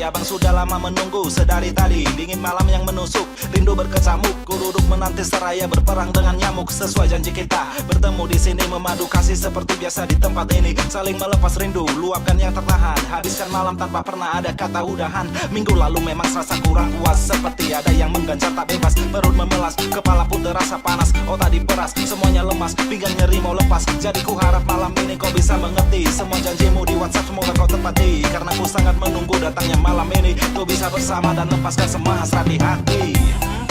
pagi, abang sudah lama menunggu sedari tadi. Dingin malam yang menusuk, rindu berkecamuk. Ku duduk menanti seraya berperang dengan nyamuk. Sesuai janji kita bertemu di sini, memadu kasih seperti biasa di tempat ini. Saling melepas rindu, luapkan yang tertahan. Habiskan malam tanpa pernah ada kata udahan. Minggu lalu memang serasa kurang puas, seperti ada yang mengganjal tak bebas. Perut memelas, kepala pun terasa panas. Otak diperas, semuanya lemas, pinggang nyeri mau lepas. Jadi ku harap malam ini kau bisa mengerti semua janjimu di WhatsApp, semoga kau tepati. Karena ku sangat menunggu datangnya malam ini, kau bisa bersama dan lepaskan semua hasrat di hati.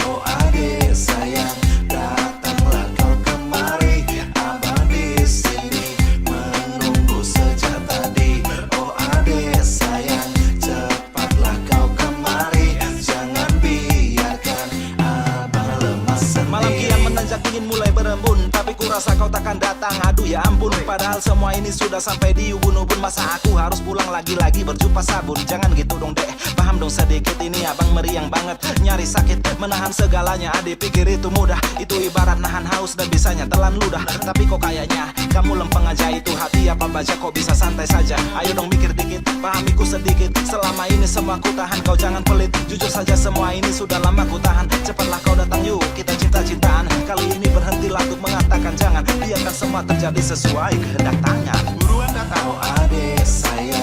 Oh adik sayang, datanglah kau kemari. Abang di sini menunggu sejak tadi. Oh adik sayang, cepatlah kau kemari. Jangan biarkan abang lemas sendiri. Malam kian menanjak, dingin mulai berembun, tapi ku rasa kau takkan datang. Aduh ya ampun, padahal semua ini sudah sampai di ubun-ubun. Masa aku harus pulang lagi-lagi berjumpa sabun? Jangan gitu dong dek, paham dong sedikit. Ini abang meriang banget, nyari sakit, menahan segalanya. Adik pikir itu mudah, itu ibarat nahan haus dan bisanya telan ludah. Tapi kok kayaknya kamu lempeng aja, itu hati apa baca kok bisa santai saja. Ayo dong mikir dikit, pahamiku sedikit. Selama ini semua ku tahan, kau jangan pelit. Jujur saja semua ini sudah lama ku tahan. Cepatlah kau datang yuk, kita cinta-cintaan. Kali ini berhentilah untuk mengatakan jangan. Biarkan semua terjadi sesuai kehendak tangan. Buruan datang. Oh adik sayang,